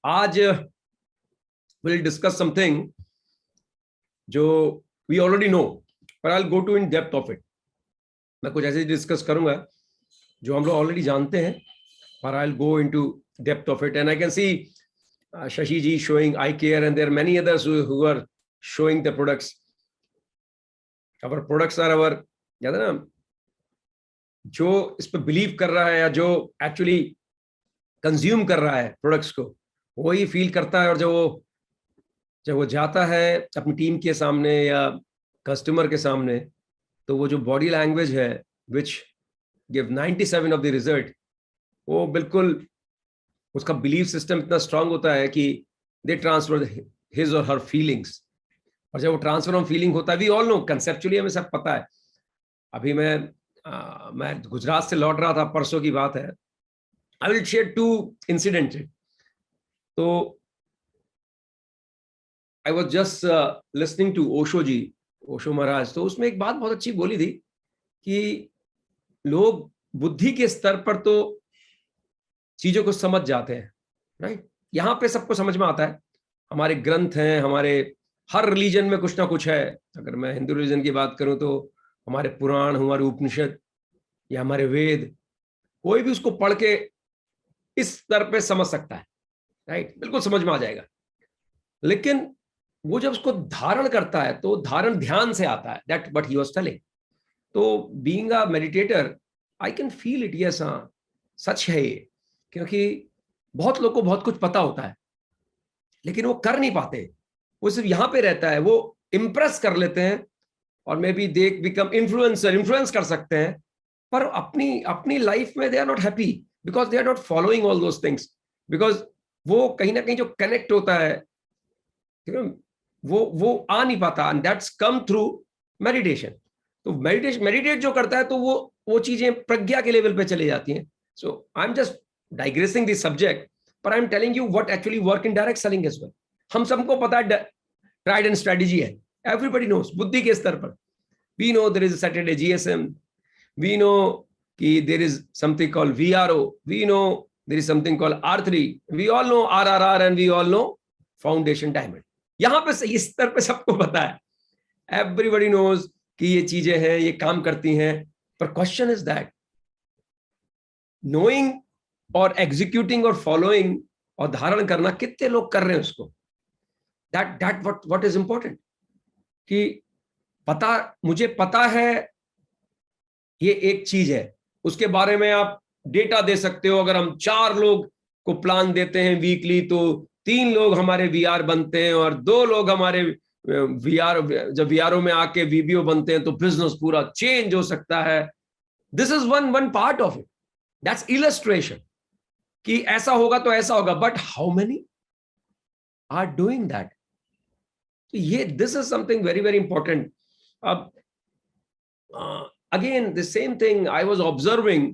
आज we'll discuss something जो we already know, but I'll go to in depth of it. मैं कुछ ऐसे डिस्कस करूंगा जो हम लोग ऑलरेडी जानते हैं, but I'll go into depth of it. And I can see Shashi ji showing I care, and there are many others who are showing the products. Our products are our, याद है ना, जो इस पर believe कर रहा है या जो एक्चुअली कंज्यूम कर रहा है प्रोडक्ट्स को, वही फील करता है। और जब वो जाता है अपनी टीम के सामने या कस्टमर के सामने, तो वो जो बॉडी लैंग्वेज है which give 97 of the result, वो बिल्कुल उसका बिलीव सिस्टम इतना स्ट्रांग होता है कि दे ट्रांसफर हिज और हर फीलिंग्स। और जब वो ट्रांसफर ऑफ फीलिंग होता है, वी ऑल नो, कंसेप्चुअली हमें सब पता है। अभी मैं गुजरात से लौट रहा था, परसों की बात है। I will share 2 incident. तो I was just listening to Osho Maharaj. तो उसमें एक बात बहुत अच्छी बोली थी कि लोग बुद्धि के स्तर पर तो चीजों को समझ जाते हैं, राइट? यहाँ पे सबको समझ में आता है। हमारे ग्रंथ हैं, हमारे हर रिलीजन में कुछ ना कुछ है। अगर मैं हिंदू रिलीजन की बात करूं तो हमारे पुराण, हमारे उपनिषद या हमारे वेद, कोई भी उसको पढ़ के इस स्तर पे समझ सकता है, राइट? बिल्कुल समझ में आ जाएगा। लेकिन वो जब उसको धारण करता है तो धारण ध्यान से आता है। That what he was telling. तो being a meditator I can feel it. Yes, हाँ, सच है ये। क्योंकि बहुत लोग को बहुत कुछ पता होता है, लेकिन वो कर नहीं पाते। वो सिर्फ यहाँ पे रहता है, वो इंप्रेस कर लेते हैं और maybe they become influencer, influence कर सकते हैं, पर अपनी लाइफ में they are not happy because they are not following all those things. Because वो कहीं ना कहीं जो कनेक्ट होता है, वो आ नहीं पाता। And that's come through meditation. तो मेडिटेट जो करता है, तो वो चीजें प्रज्ञा के लेवल पे चली जाती हैं। So I am just digressing this subject, पर I am telling you what actually work in direct selling as well. हम सबको पता है ट्राइड एंड स्ट्रेटेजी है। एवरीबॉडी नोस बुद्धि के स्तर पर। We know there is a Saturday GSM, we know कि there is something called VRO, we know there is something called R3, we all know RRR, and we all know foundation diamond. यहां पे इस स्तर पे सबको पता है, everybody knows कि ये चीजें हैं, ये काम करती हैं। पर क्वेश्चन इज दैट नोइंग और एग्जीक्यूटिंग और फॉलोइंग और धारण करना कितने लोग कर रहे हैं उसको। That what is important. कि मुझे पता है ये एक चीज है, उसके बारे में आप डेटा दे सकते हो। अगर हम 4 लोग को प्लान देते हैं वीकली, तो 3 लोग हमारे VR बनते हैं और 2 लोग हमारे जब VRO में आके VBO बनते हैं, तो बिजनेस पूरा चेंज हो सकता है। This is one part of it. That's illustration कि ऐसा होगा तो ऐसा होगा, but how many are doing that? ये this is something very very important. अब again the same thing I was observing.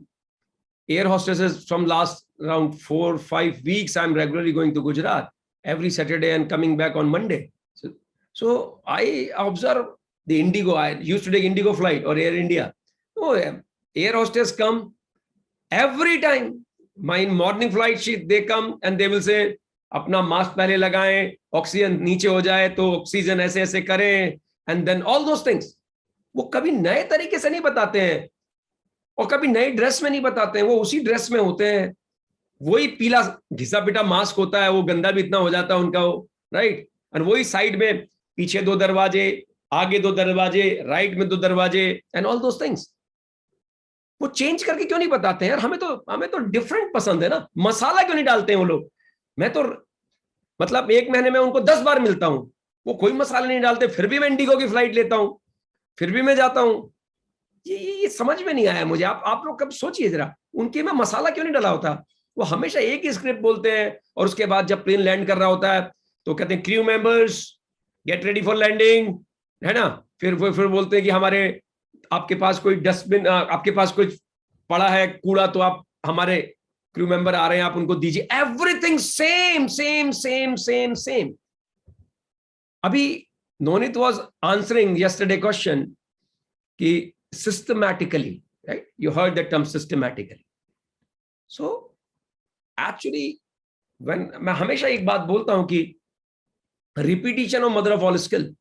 Air hostesses from last around 4-5 weeks, I'm regularly going to Gujarat every Saturday and coming back on Monday. So I observe the Indigo. I used to take Indigo flight or Air India. Oh, air hostess come every time. My morning flight sheet, they come and they will say, अपना mask पहले लगाएं, oxygen नीचे हो जाए तो oxygen ऐसे ऐसे करें, and then all those things. वो कभी नए तरीके से नहीं बताते हैं और कभी नई ड्रेस में नहीं बताते हैं। वो उसी ड्रेस में होते हैं, वही पीला घिसा पिटा मास्क होता है, वो गंदा भी इतना हो जाता है उनका, वो राइट। और वही साइड में पीछे 2 दरवाजे, आगे 2 दरवाजे, राइट में 2 दरवाजे, एंड ऑल दोस थिंग्स। वो चेंज करके क्यों नहीं बताते हैं यार? हमें तो डिफरेंट पसंद है ना। मसाला क्यों नहीं डालते हैं वो लोग? मैं तो मतलब 1 महीने में उनको 10 बार मिलता हूं, वो कोई मसाला नहीं डालते, फिर भी मैं इंडिगो की फ्लाइट लेता हूं, फिर भी मैं जाता हूं। ये समझ में नहीं आया मुझे। आप लोग कब सोचिए जरा, उनके में मसाला क्यों नहीं डाला होता? वो हमेशा एक ही स्क्रिप्ट बोलते हैं, और उसके बाद जब प्लेन लैंड कर रहा होता है तो कहते हैं crew members get ready for landing, है ना। फिर बोलते हैं कि आपके पास कोई डस्टबिन, आपके पास कोई पड़ा है कूड़ा, तो आप हमारे क्रू मेंबर आ रहे हैं, आप उनको दीजिए। Everything same same same same same. अभी नोनित वाज आंसरिंग यस्टरडे क्वेश्चन कि systematically, right? You heard that term systematically. So actually मैं हमेशा एक बात बोलता हूं कि repetition of mother of all skill.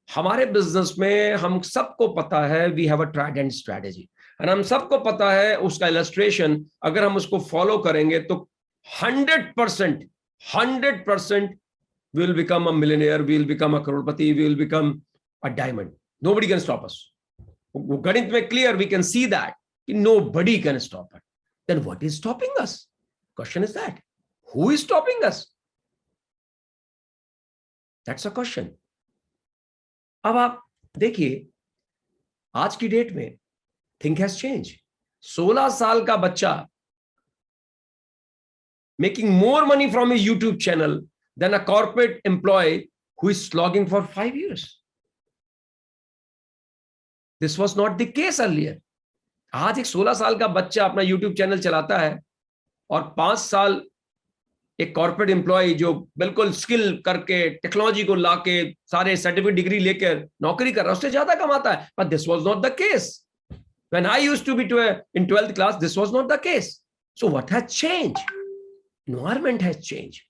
हमारे बिजनेस में हम सबको पता है we have a trident strategy, और हम सबको पता है उसका इलस्ट्रेशन अगर हम उसको फॉलो करेंगे तो 100%, 100% we will become a millionaire, we will become a crorepati, we will become a diamond. Nobody can stop us. गणित में clear, we can see that nobody can stop it. Then what is stopping us? Question is that who is stopping us? That's a question. अब आप देखिए आज की date में think has change. 16 साल का बच्चा making more money from his YouTube channel then a corporate employ who is slogging for 5 years. This was not the case earlier. आज एक 16 साल का बच्चा अपना यूट्यूब चैनल चलाता है और 5 साल एक कॉर्पोरेट एम्प्लॉय जो बिल्कुल स्किल करके टेक्नोलॉजी को लाके सारे सर्टिफिकेट डिग्री लेकर नौकरी कर रहा है, उससे ज्यादा कमाता है। But this was not the case when I used to be in 12th class. This was not the case. So what has changed? Environment has changed.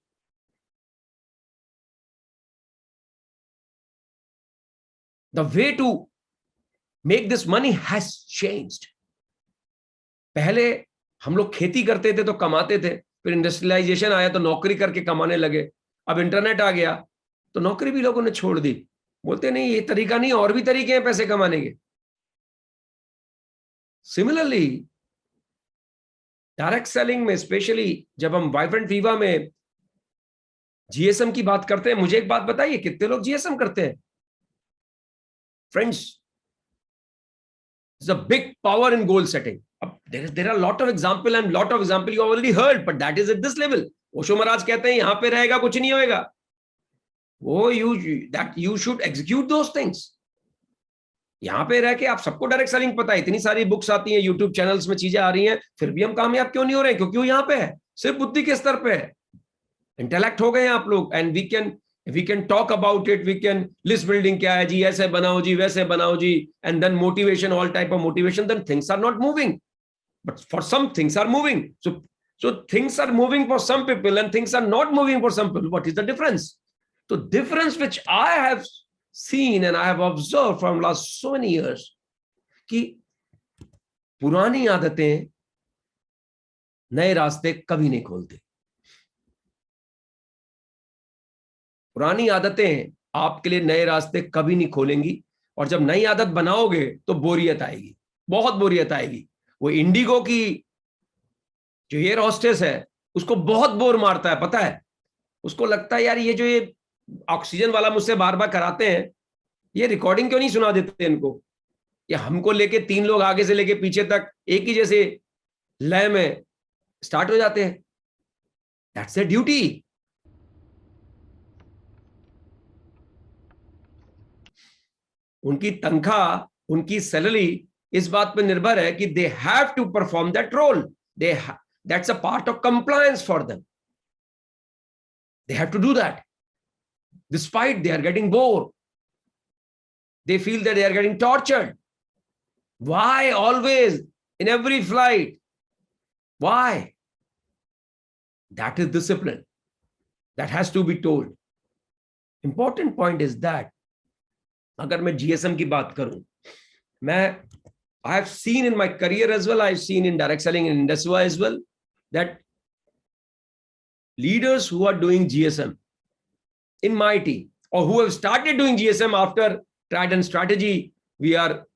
The way to make this money has changed. पहले हम लोग खेती करते थे तो कमाते थे, फिर इंडस्ट्रियलाइजेशन आया तो नौकरी करके कमाने लगे। अब इंटरनेट आ गया तो नौकरी भी लोगों ने छोड़ दी, बोलते नहीं ये तरीका नहीं, और भी तरीके हैं पैसे कमाने के। सिमिलरली डायरेक्ट सेलिंग में, स्पेशली जब हम वाइब्रेंट वीवा में जीएसएम की बात करते हैं, मुझे एक बात बताइए कितने लोग जीएसएम करते हैं? Friends, there's a big power in goal setting. There are a lot of example and lot of example you already heard, but that is at this level. Osho Maharaj कहते हैं यहां पे रहेगा कुछ नहीं होएगा, वो you should execute those things. यहां पे रह के आप सबको डायरेक्ट सेलिंग पता है, इतनी सारी बुक्स आती हैं, यूट्यूब चैनल्स में चीजें आ रही हैं, फिर भी हम कामयाब क्यों नहीं हो रहे हैं? क्योंकि वो यहां पे है, सिर्फ बुद्धि के स्तर पे है, इंटेलेक्ट हो गए हैं आप लोग। And we can talk about it, we can list building क्या है जी, ऐसे बनाओ जी, वैसे बनाओ जी, and then motivation, all type of motivation, then things are not moving. But for some things are moving. So things are moving for some people and things are not moving for some people. What is the difference? The difference which I have seen and I have observed from last so many years कि पुरानी आदतें नए रास्ते कभी नहीं खोलते। पुरानी आदतें आपके लिए नए रास्ते कभी नहीं खोलेंगी, और जब नई आदत बनाओगे तो बोरियत आएगी, बहुत बोरियत आएगी। वो इंडिगो की जो एयर होस्टेस है उसको बहुत बोर मारता है, पता है? उसको लगता है यार ये जो ये ऑक्सीजन वाला मुझसे बार बार कराते हैं, ये रिकॉर्डिंग क्यों नहीं सुना देते इनको? या हमको लेके 3 लोग आगे से लेके पीछे तक एक ही जैसे लय में स्टार्ट हो जाते हैं। That's there duty. उनकी तनख्वाह, उनकी सैलरी इस बात पर निर्भर है कि they have to perform that role, that's a part of compliance for them, they have to do that despite they are getting bore, they feel that they are getting tortured. Why always in every flight? Why? That is discipline that has to be told. Important point is that अगर मैं GSM की बात करूं, I have seen in my career as well, I have seen in direct selling in IndusViva as well, that leaders who are doing GSM in my team or who have started doing GSM after Trident strategy, we are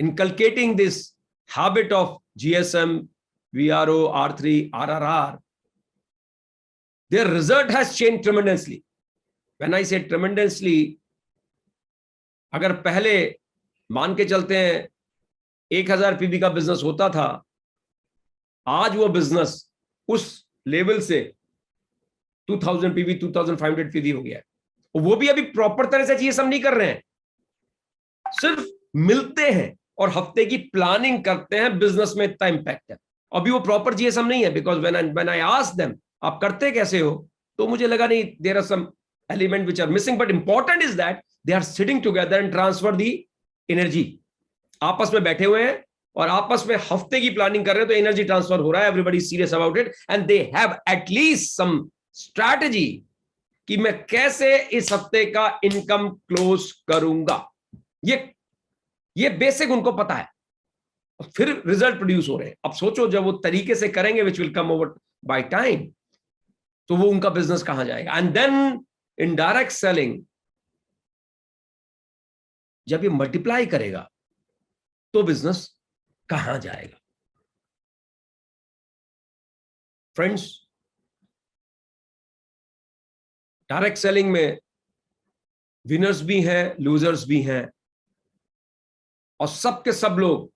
inculcating this habit of GSM, VRO, R3, RRR. Their result has changed tremendously. When I say tremendously, अगर पहले मान के चलते हैं 1000 PV का business होता था, आज वो बिजनेस उस लेवल से 2000 पीवी, 2500 पीवी हो गया है। वो भी अभी प्रॉपर तरह से GSM नहीं कर रहे हैं, सिर्फ मिलते हैं और हफ्ते की प्लानिंग करते हैं, बिजनेस में इतना इंपैक्ट है। अभी वो प्रॉपर GSM नहीं है, because when I asked them आप करते कैसे हो, तो मुझे लगा नहीं, there are some element which are missing, but important is that they are sitting together and transfer the energy. आपस में बैठे हुए हैं और आपस में हफ्ते की प्लानिंग कर रहे हैं, तो एनर्जी ट्रांसफर हो रहा है, everybody serious about it and they have at least some strategy कि मैं कैसे इस हफ्ते का इनकम क्लोज करूंगा, ये बेसिक उनको पता है, फिर रिजल्ट प्रोड्यूस हो रहे हैं। अब सोचो जब वो तरीके से करेंगे which will come over by time, तो वो उनका बिजनेस कहां जाएगा। And then in direct selling जब ये मल्टीप्लाई करेगा तो बिजनेस कहां जाएगा। फ्रेंड्स, डायरेक्ट सेलिंग में विनर्स भी हैं, लूजर्स भी हैं, और सब के सब लोग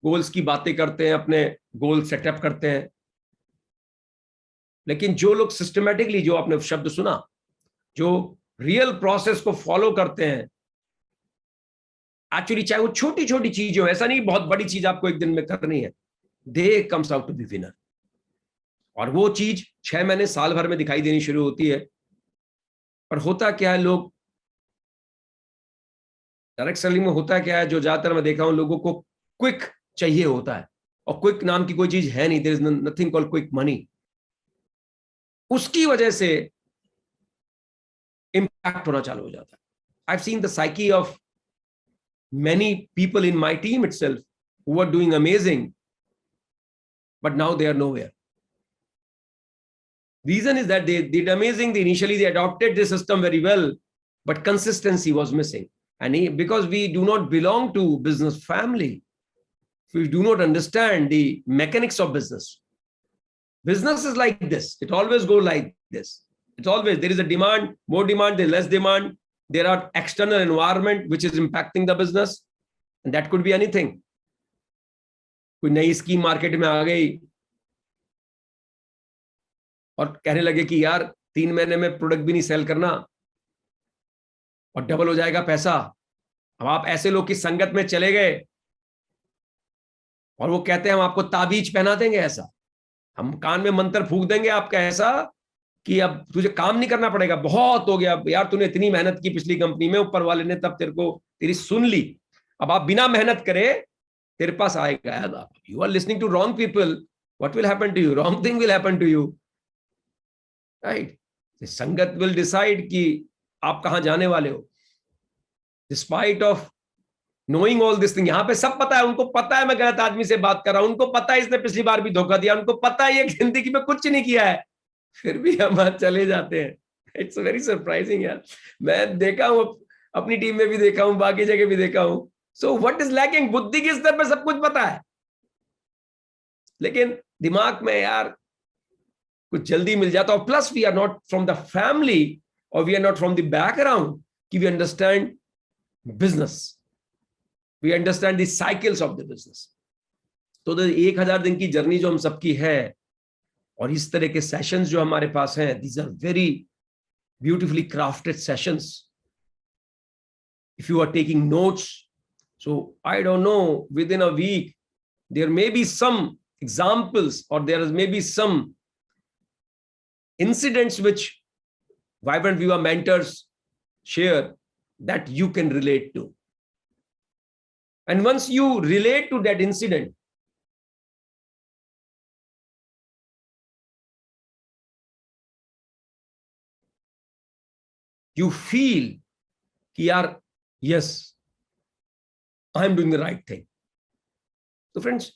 गोल्स की बातें करते हैं, अपने गोल सेटअप करते हैं, लेकिन जो लोग सिस्टमेटिकली, जो आपने शब्द सुना, जो रियल प्रोसेस को फॉलो करते हैं, एक्चुअली चाहे वो छोटी छोटी चीज हो, ऐसा नहीं बहुत बड़ी चीज आपको एक दिन में करनी है, they comes out to be winner. और वो चीज 6 महीने साल भर में दिखाई देनी शुरू होती है। पर होता क्या है, लोग डायरेक्ट सेलिंग में होता क्या है, जो ज्यादातर मैं देखा हूं, लोगों को क्विक चाहिए होता है, और क्विक नाम की कोई चीज है नहीं, there is nothing called quick money. उसकी वजह से इंपैक्ट होना चालू हो जाता है। I have seen the psyche of many people in my team itself who were doing amazing, but now they are nowhere. Reason is that they did amazing. Initially they adopted the system very well, but consistency was missing. And because we do not belong to business family, we do not understand the mechanics of business. Business is like this. It always goes like this. It's always, there is a demand, more demand, there is less demand. There are external environment which is impacting the business, and that could be anything. कोई नई scheme market में आ गई और कहने लगे कि यार 3 महीने में प्रोडक्ट भी नहीं सेल करना और डबल हो जाएगा पैसा। अब आप ऐसे लोग की संगत में चले गए और वो कहते हैं हम आपको ताबीज पहना देंगे, ऐसा हम कान में मंत्र फूंक देंगे आपका, ऐसा कि अब तुझे काम नहीं करना पड़ेगा, बहुत हो गया यार, तूने इतनी मेहनत की पिछली कंपनी में, ऊपर वाले ने तब तेरे को तेरी सुन ली, अब आप बिना मेहनत करे तेरे पास आएगा। You are listening to wrong people, what will happen to you, wrong thing will happen to you, right. संगत विल डिसाइड कि आप कहां जाने वाले हो। Despite of knowing all this thing, यहां पे सब पता है, उनको पता है मैं गलत आदमी से बात कर रहा हूं, उनको पता है इसने पिछली बार भी धोखा दिया, उनको पता है ये जिंदगी में कुछ नहीं किया है, फिर भी हम चले जाते हैं। इट्स वेरी सरप्राइजिंग यार, मैं देखा हूं, अपनी टीम में भी देखा हूं, बाकी जगह भी देखा हूं। सो व्हाट इज लैकिंग, बुद्धि के स्तर पर सब कुछ पता है, लेकिन दिमाग में यार कुछ जल्दी मिल जाता है। Plus we are not from the family और we are not from the background कि we understand business, we understand the cycles of the business. तो 1000 दिन की जर्नी जो हम सबकी है, और इस तरह के सेशंस जो हमारे पास हैं, these are very beautifully crafted sessions. If you are taking notes, so I don't know, within a week there may be some examples और there may be some incidents which VibrantViva mentors share that you can relate to. And once you relate to that incident, you feel कि यार yes, I am doing the right thing. So friends,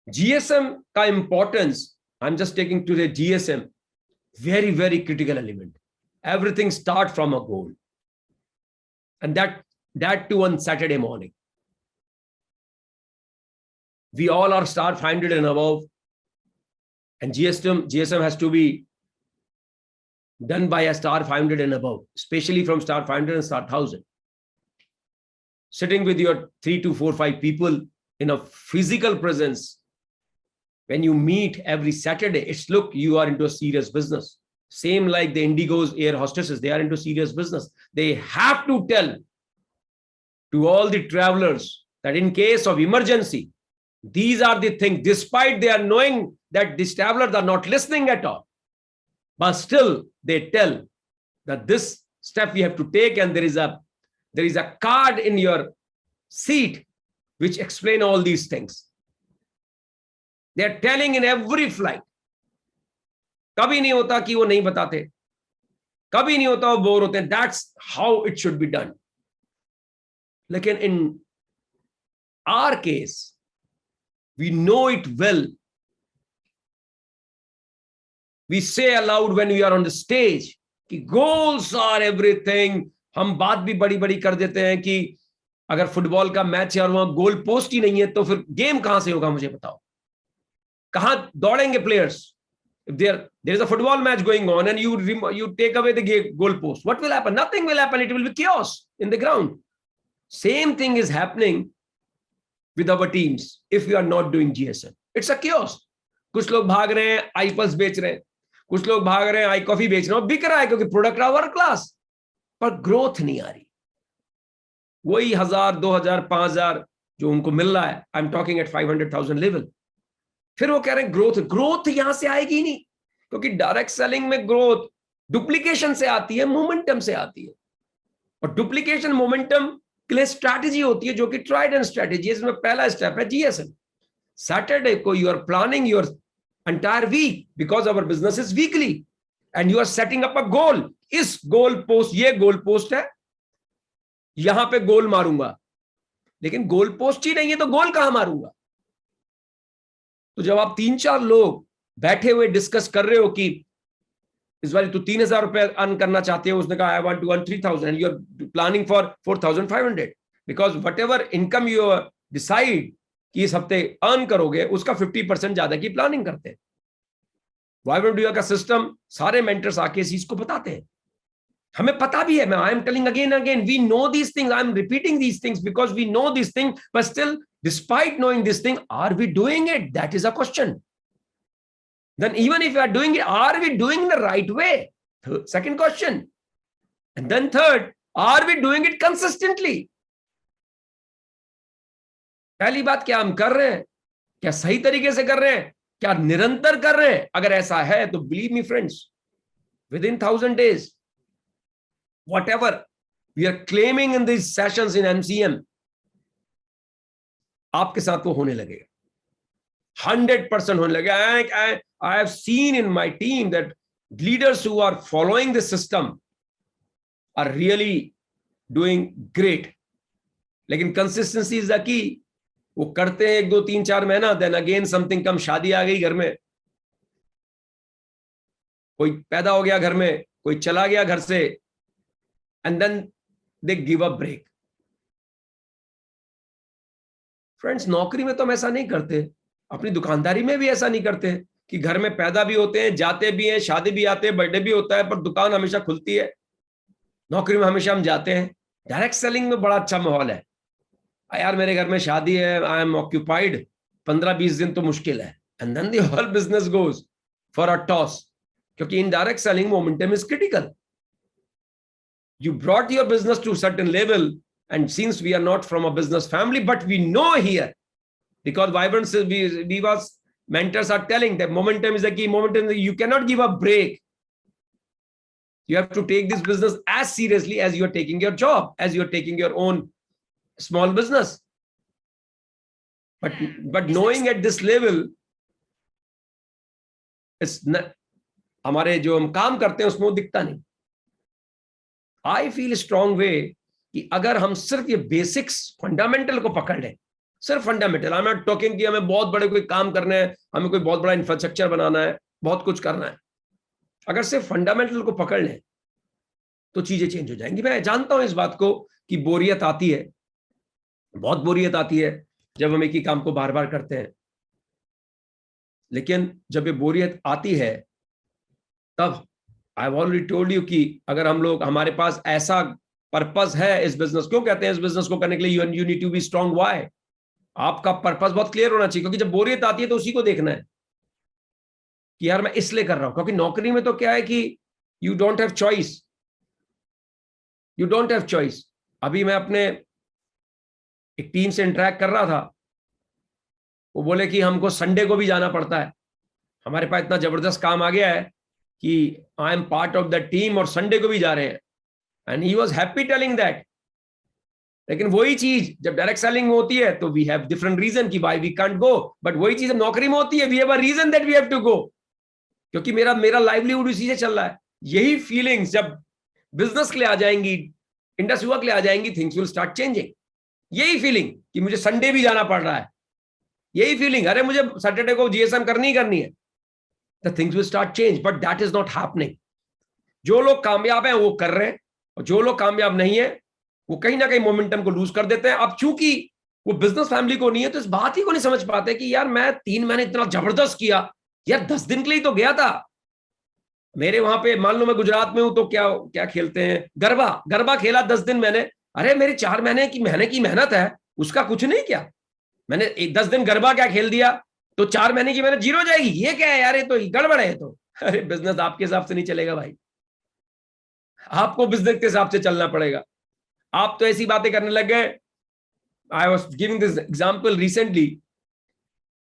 GSM का importance, I'm just taking today GSM, very, very critical element. Everything starts from a goal. And that too on Saturday morning. We all are star 500 and above. And GSM has to be done by a star 500 and above, especially from star 500 and star 1000. Sitting with your 3 to 4, 5 people in a physical presence. When you meet every Saturday, it's look, you are into a serious business. Same like the Indigo's air hostesses, they are into serious business. They have to tell to all the travelers that in case of emergency, these are the things, despite they are knowing that these travelers are not listening at all, but still they tell that this step we have to take, and there is a card in your seat which explain all these things. They are telling in every flight. कभी नहीं होता कि वो नहीं बताते, कभी नहीं होता वो बोर होते हैं. That's how it should be done. लेकिन in our case we know it well. We say aloud when we are on the stage कि goals are everything. हम बात भी बड़ी बड़ी कर देते हैं कि अगर फुटबॉल का मैच है और वहां गोल पोस्ट ही नहीं है तो फिर गेम कहां से होगा, मुझे बताओ. कहां दौड़ेंगे players? If there is a football match going on and you take away the goal post, what will happen? Nothing will happen. It will be chaos in the ground. Same thing is happening with our teams if we are not doing GSM. It's a chaos. कुछ लोग भाग रहे हैं आईपल्स बेच रहे हैं, कुछ लोग भाग रहे हैं आई कॉफी बेच रहे हैं, बिक रहा है क्योंकि प्रोडक्ट वर्ल्ड क्लास, पर ग्रोथ नहीं आ रही. वही 1000, 2000, 5000 जो उनको मिल रहा है, I am talking at 500,000 level. फिर वो कह रहे हैं ग्रोथ यहां से आएगी नहीं, क्योंकि डायरेक्ट सेलिंग में ग्रोथ डुप्लीकेशन से आती है, मोमेंटम से आती है. और डुप्लीकेशन मोमेंटम के लिए स्ट्रैटेजी होती है जो कि ट्राइड एंड स्ट्रैटेजी है. इसमें पहला स्टेप है जीएसएम. सैटरडे को you are planning your entire week because our business is weekly and you are setting up a goal. इस गोल पोस्ट, ये गोल पोस्ट है, यहां पे गोल मारूंगा, लेकिन गोल पोस्ट ही नहीं है तो गोल कहां मारूंगा? तो जब आप 3-4 लोग बैठे हुए डिस्कस कर रहे हो कि इस बार तो 3,000 रुपए अर्न करना चाहते हो, उसने कहा I want to earn 3,000 and you are planning for 4,500 because whatever income you decide कि इस हफ्ते अर्न करोगे उसका 50% ज्यादा की प्लानिंग करते हैं. वाइब्रेंट का सिस्टम सारे मेंटर्स आके इस चीज को बताते हैं. हमें पता भी है, मैं I am telling again we know these things, I am repeating these things because we know this thing, but still despite knowing this thing, are we doing it? That is a question. Then even if you are doing it, are we doing the right way? Second question. And then third, are we doing it consistently? पहली बात, क्या हम कर रहे हैं, क्या सही तरीके से कर रहे हैं, क्या निरंतर कर रहे हैं? अगर ऐसा है तो believe me friends, with in 1000 days whatever we are claiming in these sessions in MCM, आपके साथ वो होने लगेगा, 100% होने लगेगा. I have seen in my team that leaders who are following the system are really doing great. लेकिन consistency is the key. वो करते हैं 1, 2, 3, 4 महीना, देन अगेन समथिंग कम, शादी आ गई घर में, कोई पैदा हो गया घर में, कोई चला गया घर से, and then they give a break. Friends, नौकरी में तो हम ऐसा नहीं करते, अपनी दुकानदारी में भी ऐसा नहीं करते कि घर में पैदा भी होते हैं, जाते भी हैं, शादी भी आते हैं, बर्थडे भी होता है, पर दुकान हमेशा खुलती है. नौकरी में हमेशा हम जाते हैं. डायरेक्ट सेलिंग में बड़ा अच्छा माहौल है. यार मेरे घर में शादी है, आई एम ऑक्यूपाइड, 15-20 दिन तो मुश्किल है, and then the whole business goes for a toss. क्योंकि in direct selling momentum is critical. You brought your business to a certain level, and since we are not from a business family, but we know here, because VibrantViva's mentors are telling that momentum is the key. Momentum, you cannot give a break. You have to take this business as seriously as you are taking your job, as you are taking your own small business. But knowing at this level, it's not, हमारे जो हम काम करते हैं उसमें वो दिखता नहीं. आई फील स्ट्रॉन्ग वे कि अगर हम सिर्फ ये बेसिक्स फंडामेंटल को पकड़ लें, सिर्फ fundamental, I am not talking कि हमें बहुत बड़े कोई काम करने हैं, हमें कोई बहुत बड़ा इंफ्रास्ट्रक्चर बनाना है, बहुत कुछ करना है. अगर सिर्फ फंडामेंटल को पकड़ लें तो चीजें चेंज हो जाएंगी. मैं जानता हूं इस बात को कि बोरियत आती है, बहुत बोरियत आती है जब हम एक ही काम को बार बार करते हैं, लेकिन जब ये बोरियत आती है तब I have already told you कि अगर हम लोग, हमारे पास ऐसा पर्पस है इस बिजनेस, क्यों कहते हैं इस बिजनेस को करने के लिए you need to be strong. Why? आपका पर्पस बहुत क्लियर होना चाहिए, क्योंकि जब बोरियत आती है तो उसी को देखना है कि यार मैं इसलिए कर रहा हूं. क्योंकि नौकरी में तो क्या है कि you don't have choice, you don't have choice. अभी मैं अपने एक टीम से इंटरेक्ट कर रहा था, वो बोले कि हमको संडे को भी जाना पड़ता है, हमारे पास इतना जबरदस्त काम आ गया है कि I am part of the team और संडे को भी जा रहे हैं. And he was happy telling that. लेकिन वही चीज जब डायरेक्ट सेलिंग में होती है तो वी हैव डिफरेंट रीजन कि why we can't go, but वही चीज नौकरी में होती है, we have a reason that we have to go. क्योंकि मेरा मेरा लाइवलीहुड इसी से चल रहा है। यही फीलिंग्स जब बिजनेस के लिए आ जाएंगी, इंडस्ट्री के लिए आ जाएंगी, थिंग्स विल स्टार्ट चेंजिंग। यही फीलिंग कि मुझे संडे भी जाना पड़ रहा है, यही फीलिंग अरे मुझे सैटरडे को जीएसएम करनी ही करनी है, the things will start change, but that is not happening. जो लोग कामयाब हैं वो कर रहे हैं, और जो लोग कामयाब नहीं है वो कहीं ना कहीं मोमेंटम को लूज कर देते हैं। अब चूंकि वो बिजनेस फैमिली को नहीं है तो इस बात ही को नहीं समझ पाते कि यार मैं 3 महीने इतना जबरदस्त किया, यार 10 दिन के लिए तो गया था। मेरे वहां पे मान लो मैं गुजरात में हूं तो क्या क्या खेलते हैं, गरबा, गरबा खेला 10 दिन मैंने। अरे मेरी 4 महीने की मेहनत है, उसका कुछ नहीं क्या, मैंने 10 दिन गरबा क्या खेल दिया तो 4 महीने की मेहनत जीरो जाएगी, ये क्या है यार, ये तो गड़बड़ है तो। अरे बिजनेस आपके हिसाब से नहीं चलेगा भाई, आपको बिजनेस के हिसाब से चलना पड़ेगा। आप तो ऐसी बातें करने लग गए। I was giving this example recently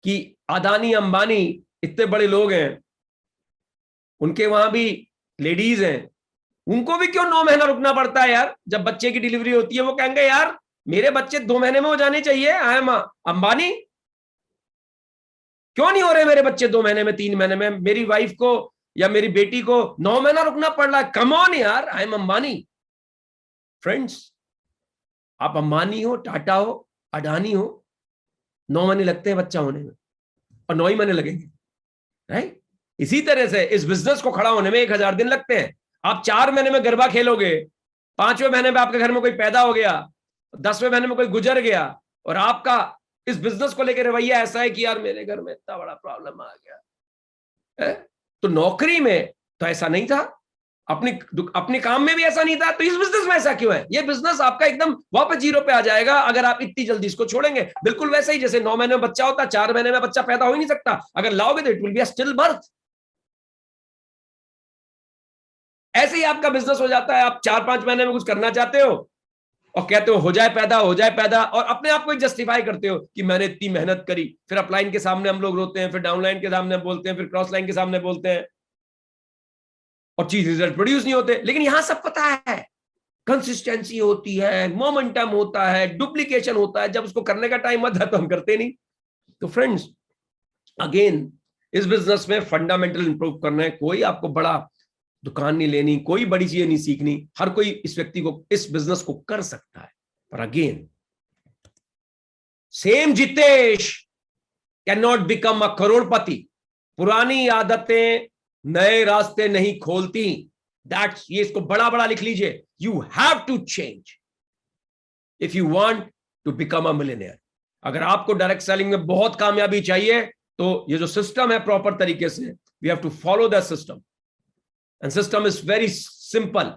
कि अदानी अंबानी इतने बड़े लोग हैं, उनके वहां भी लेडीज हैं, उनको भी क्यों 9 महीना रुकना पड़ता है यार। जब बच्चे की डिलीवरी होती है वो कहेंगे यार मेरे बच्चे 2 महीने में हो जाने चाहिए, आई एम अंबानी, क्यों नहीं हो रहे मेरे बच्चे 2 महीने में, 3 महीने में। मेरी वाइफ को या मेरी बेटी को 9 महीना रुकना पड़ रहा है, कम ऑन यार, आई एम अंबानी। फ्रेंड्स, आप अंबानी हो, टाटा हो, अडानी हो, 9 महीने लगते हैं बच्चा होने में, और 9 ही महीने लगेंगे, राइट। इसी तरह से इस बिजनेस को खड़ा होने में 1000 दिन लगते हैं। आप 4 महीने में गरबा खेलोगे, 5वें महीने में आपके घर में कोई पैदा हो गया, 10वें महीने में कोई गुजर गया, और आपका इस बिजनेस को लेकर रवैया ऐसा है कि यार मेरे घर में इतना बड़ा प्रॉब्लम आ गया है? तो नौकरी में तो ऐसा नहीं था, अपने काम में भी ऐसा नहीं था, तो इस बिजनेस में ऐसा क्यों है? ये बिजनेस आपका एकदम वापस जीरो पे आ जाएगा अगर आप इतनी जल्दी इसको छोड़ेंगे। बिल्कुल वैसे ही जैसे 9 महीने में बच्चा होता, 4 महीने में बच्चा पैदा हो ही नहीं सकता, अगर लाओगे तो it will be a still birth. ऐसे ही आपका बिजनेस हो जाता है, आप 4-5 महीने में कुछ करना चाहते हो और कहते हो हो जाए पैदा, हो जाए पैदा, और अपने आप को जस्टिफाई करते हो कि मैंने इतनी मेहनत करी। फिर अपलाइन के सामने हम लोग रोते हैं, फिर डाउनलाइन के सामने बोलते हैं, फिर क्रॉस लाइन के सामने बोलते हैं, और चीज रिजल्ट प्रोड्यूस नहीं होते। लेकिन यहां सब पता है, कंसिस्टेंसी होती है, मोमेंटम होता है, डुप्लीकेशन होता है, जब उसको करने का टाइम आता है तो हम करते नहीं। तो फ्रेंड्स, अगेन इस बिजनेस में फंडामेंटल इंप्रूव करना है। कोई आपको बड़ा दुकान नहीं लेनी, कोई बड़ी चीजें नहीं सीखनी, हर कोई इस व्यक्ति को, इस बिजनेस को कर सकता है। पर again, same Jitesh can not become a crorepati. पुरानी आदतें नए रास्ते नहीं खोलती। दैट्स, ये इसको बड़ा बड़ा लिख लीजिए, you have to change if you want to become a millionaire. अगर आपको डायरेक्ट सेलिंग में बहुत कामयाबी चाहिए तो ये जो सिस्टम है प्रॉपर तरीके से, we have to follow that system, and system is very simple.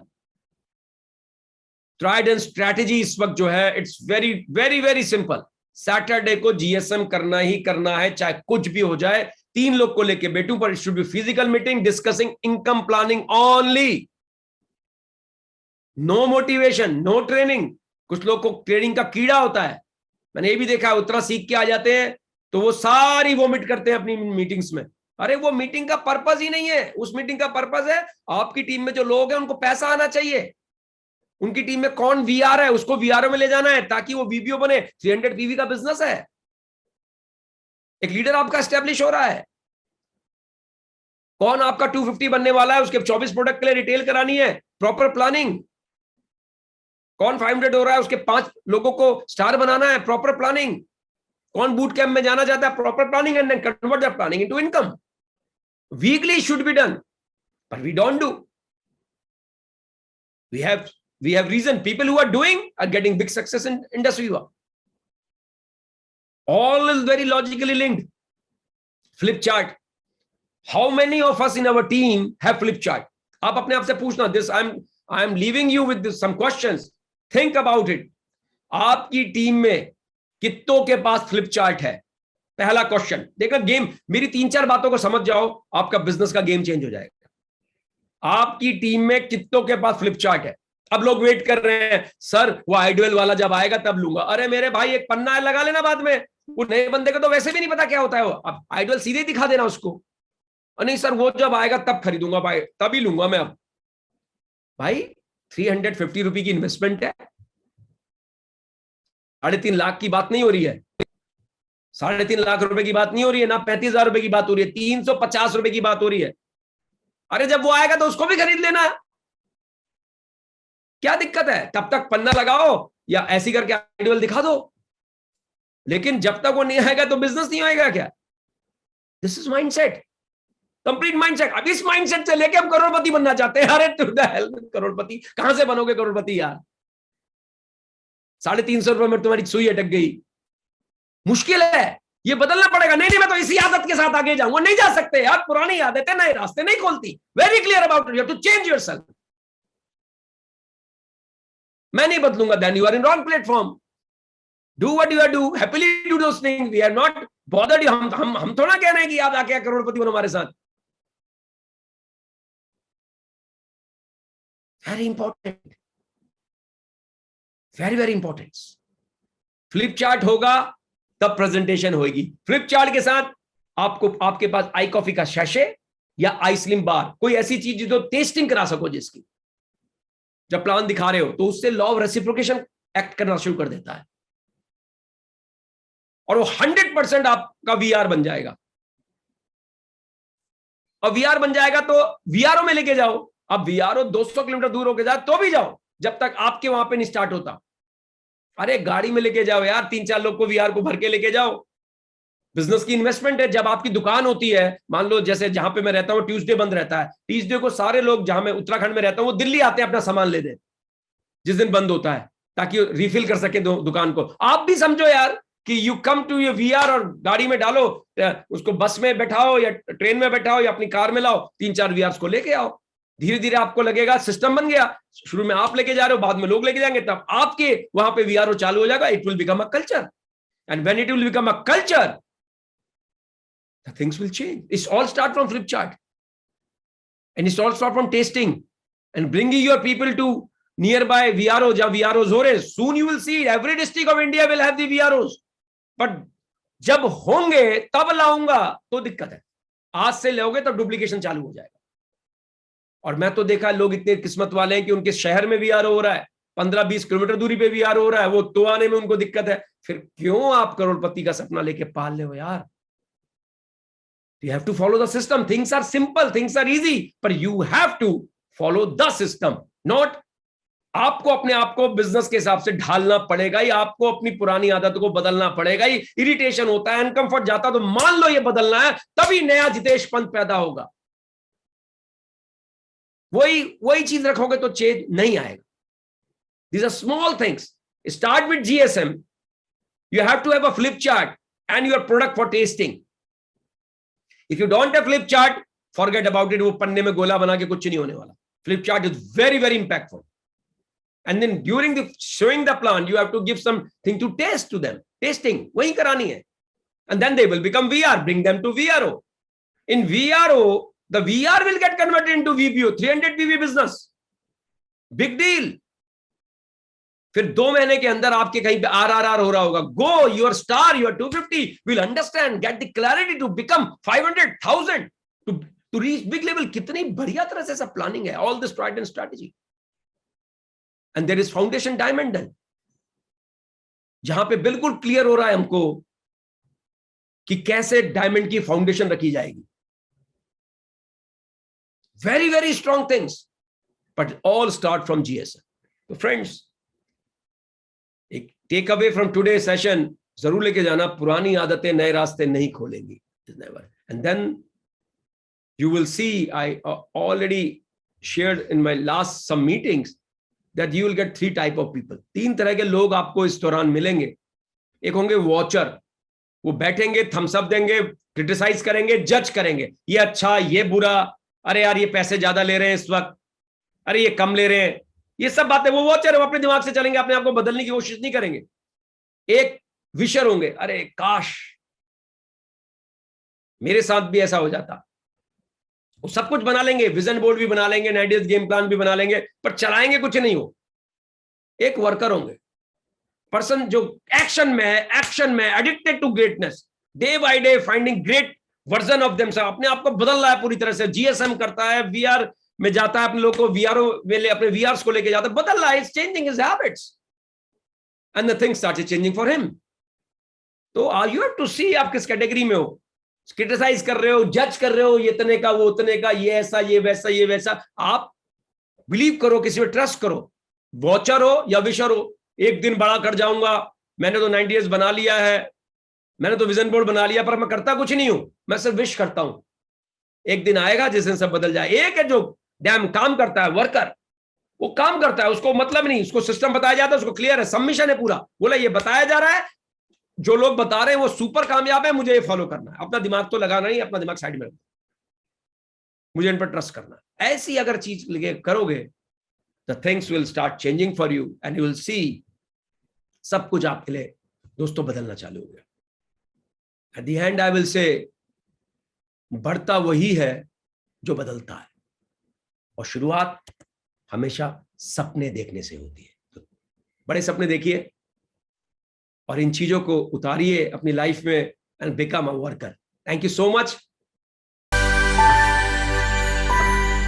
Tried and strategy इस वक्त जो है, it's very very very simple. Saturday को जीएसएम करना ही करना है, चाहे कुछ भी हो जाए। 3 लोग को लेके बैठूं, पर it should be physical meeting discussing income planning only. No motivation, no training. कुछ लोग को ट्रेनिंग का कीड़ा होता है, मैंने ये भी देखा है, उतना सीख के आ जाते हैं तो वो सारी वोमिट करते हैं अपनी मीटिंग्स में। अरे वो मीटिंग का पर्पस ही नहीं है। उस मीटिंग का पर्पस है आपकी टीम में जो लोग हैं उनको पैसा आना चाहिए, उनकी टीम में कौन वीआर है उसको वीआरओ में ले जाना है ताकि वो वीबीओ बने। 300 पीवी का बिजनेस है, एक लीडर आपका एस्टेब्लिश हो रहा है। कौन आपका 250 बनने वाला है, उसके 24 प्रोडक्ट के लिए रिटेल करानी है, प्रॉपर प्लानिंग। कौन 500 हो रहा है, उसके 5 लोगों को स्टार बनाना है, प्रॉपर प्लानिंग। कौन बूट कैंप में जाना चाहता है, proper planning, and then convert that planning into income. Weekly should be done, but we don't do. We have reason. People who are doing are getting big success in IndusViva. All is very logically linked. Flip chart. How many of us in our team have flip chart? आप अपने आप से पूछना, this I'm leaving you with this, some questions. Think about it. आपकी team में कितनों के पास flip chart है? पहला क्वेश्चन। देखा, गेम, मेरी 3-4 बातों को समझ जाओ, आपका बिजनेस का गेम चेंज हो जाएगा। आपकी टीम में कितनों के पास फ्लिप चार्ट है? अब लोग वेट कर रहे हैं, सर वो आइडियल वाला जब आएगा तब लूंगा। अरे मेरे भाई, एक पन्ना लगा लेना बाद में, वो नए बंदे को तो वैसे भी नहीं पता क्या होता है वो, अब आइडियल सीधे ही दिखा देना उसको। और नहीं सर वो जब आएगा तब खरीदूंगा भाई, तभी लूंगा मैं। अब भाई 350 रुपए की इन्वेस्टमेंट है, 3.5 लाख की बात नहीं हो रही है, 3.5 लाख रुपए की बात नहीं हो रही है ना, 35,000 रुपए की बात हो रही है, 350 रुपए की बात हो रही है। अरे जब वो आएगा तो उसको भी खरीद लेना, क्या दिक्कत है? तब तक पन्ना लगाओ या ऐसी करके आइडियल दिखा दो, लेकिन जब तक वो नहीं आएगा तो बिजनेस नहीं आएगा क्या? This is mindset, complete mindset. अब इस माइंडसेट से लेके हम करोड़पति बनना चाहते हैं। अरे टू द हेल विद करोड़पति, कहां से बनोगे करोड़पति यार? 350 रुपए में तुम्हारी सुई अटक गई, मुश्किल है, ये बदलना पड़ेगा। नहीं नहीं, मैं तो इसी आदत के साथ आगे जाऊंगा। नहीं जा सकते यार, पुरानी आदतें नए रास्ते नहीं खोलती। Very clear about it, you have to change yourself. मैं नहीं बदलूंगा, then you are in wrong platform. Do what you are do, happily do those things, we are not bothered you. हम थोड़ा कह रहे हैं कि आप आके करोड़पति बनो हमारे साथ। Very important, very very important. Flip chart होगा तब प्रेजेंटेशन होगी। फ्लिप चार्ट के साथ आपको, आपके पास आई कॉफी का शैशे या आई स्लिम बार, कोई ऐसी चीज जो टेस्टिंग करा सको, जिसकी जब प्लान दिखा रहे हो तो उससे लॉ ऑफ रेसिप्रोकेशन एक्ट करना शुरू कर देता है, और वो 100% आपका वीआर बन जाएगा। और वीआर बन जाएगा तो वीआरओ में लेके जाओ। अब वीआरओ 200 किलोमीटर दूर होके जाए तो भी जाओ, जब तक आपके वहां पे नहीं स्टार्ट होता। अरे गाड़ी में लेके जाओ यार, 3-4 लोग को वीआर को भर के लेके जाओ। बिजनेस की इन्वेस्टमेंट है। जब आपकी दुकान होती है, मान लो जैसे जहां पे मैं रहता हूं ट्यूसडे बंद रहता है, ट्यूसडे को सारे लोग, जहां मैं उत्तराखंड में रहता हूं, वो दिल्ली आते हैं अपना सामान ले दे जिस दिन बंद होता है, ताकि रिफिल कर सके दुकान को। आप भी समझो यार कि you come to your VR और गाड़ी में डालो, उसको बस में बैठाओ या ट्रेन में बैठाओ या अपनी कार में लाओ, 3-4 वीआर को लेके आओ। धीरे धीरे आपको लगेगा सिस्टम बन गया। शुरू में आप लेके जा रहे हो, बाद में लोग लेके जाएंगे, तब आपके वहां पे वीआरओ चालू हो जाएगा। It will become a culture, and when it will become a culture, the things will change. It's all start from flip chart, and it's all start from tasting and bringing your people to nearby VRO, जहां VROs हो रहे। Soon you will see every district of India will have the VROs, but जब होंगे तब लाऊंगा तो दिक्कत है। आज से लोगे तो डुप्लीकेशन चालू हो जाएगा। और मैं तो देखा लोग इतने किस्मत वाले हैं कि उनके शहर में VRO हो रहा है, 15-20 किलोमीटर दूरी पे VRO हो रहा है, वो तो आने में उनको दिक्कत है। फिर क्यों आप करोड़पति का सपना लेके पाल ले हो यार? You have to follow the system. Things are simple, things are easy, but you have to follow the system. Not आपको अपने आप को बिजनेस के हिसाब से ढालना पड़ेगा, या आपको अपनी पुरानी आदत को बदलना पड़ेगा। ये इरिटेशन होता है, अनकंफर्ट जाता, तो मान लो ये बदलना है, तभी नया जितेश पंत पैदा होगा। वही चीज रखोगे तो चेंज नहीं आएगा। These are small things. Start with GSM. You have to have a flip chart and your product for tasting. If you don't have flip chart, forget about it. वो पन्ने में गोला बना के कुछ नहीं होने वाला। Flip chart is very, very impactful. And then during the showing the plan, you have to give something to taste to them. Tasting वही करानी है. And then they will become VR. Bring them to VRO. In VRO, the VR will get converted into VBO. 300 PV business. Big deal. फिर 2 महीने के अंदर आपके कहीं पे RRR हो रहा होगा। Go, your star, your 250 will understand, get the clarity to become 500,000 to reach big level. कितनी बढ़िया तरह से सब प्लानिंग है। All this tried and strategy. And there is foundation diamond done. जहां पे बिल्कुल क्लियर हो रहा है हमको कि कैसे डायमंड की फाउंडेशन रखी जाएगी। Very, very strong things. But all start from GSM. So friends, एक take away from today session जरूर लेके जाना, पुरानी आदतें नए रास्ते नहीं खोलेंगी। And then you will see, I already shared in my last some meetings that you will get 3 type of people. 3 तरह के लोग आपको इस दौरान मिलेंगे। एक होंगे वॉचर, वो बैठेंगे, थम्स अप देंगे, क्रिटिसाइज करेंगे, जज करेंगे, ये अच्छा, ये बुरा, अरे यार ये पैसे ज्यादा ले रहे हैं इस वक्त, अरे ये कम ले रहे हैं, ये सब बातें। वो वॉचर, वो अपने दिमाग से चलेंगे, अपने आप को बदलने की कोशिश नहीं करेंगे। एक विशर होंगे, अरे काश मेरे साथ भी ऐसा हो जाता। वो सब कुछ बना लेंगे, विजन बोर्ड भी बना लेंगे, 90 डेज गेम प्लान भी बना लेंगे, पर चलाएंगे कुछ नहीं हो। एक वर्कर होंगे, पर्सन जो एक्शन में addicted to greatness, day by day finding great version of themselves, अपने आप को बदल रहा है पूरी तरह से। जीएसएम करता है, वीआर में जाता है, अपने लोग को वीआरओ में अपने वीआरस को लेके जाता है, बदल रहा है, is changing his habits and the things started changing for him. तो यू हैव टू सी आप किस कैटेगरी में हो। क्रिटिसाइज कर रहे हो, जज कर रहे हो, ये इतने का, वो उतने का, ये ऐसा, ये वैसा, ये वैसा। आप बिलीव करो, किसी पे ट्रस्ट करो, वॉचर हो या विशर हो, एक दिन बड़ा कर जाऊंगा, मैंने तो 90 years बना लिया है, मैंने तो विजन बोर्ड बना लिया, पर मैं करता कुछ नहीं हूं, मैं सिर्फ विश करता हूं। एक दिन आएगा जिस दिन सब बदल जाए। एक है जो डैम काम करता है, वर्कर, वो काम करता है, उसको मतलब नहीं, उसको सिस्टम बताया जाता है, उसको क्लियर है, सबमिशन है पूरा, बोला ये बताया जा रहा है, जो लोग बता रहे हैं वो सुपर कामयाब है, मुझे ये फॉलो करना है, अपना दिमाग तो लगाना नहीं, अपना दिमाग साइड में रखना, मुझे इन पर ट्रस्ट करना है। ऐसी अगर चीज करोगे, the things will start changing for you and you will सी सब कुछ आपके लिए दोस्तों बदलना चालू हो गया। At the and I will say, बढ़ता वही है जो बदलता है, और शुरुआत हमेशा सपने देखने से होती है। तो बड़े सपने देखिए और इन चीजों को उतारिए अपनी लाइफ में and become a worker. Thank you so much.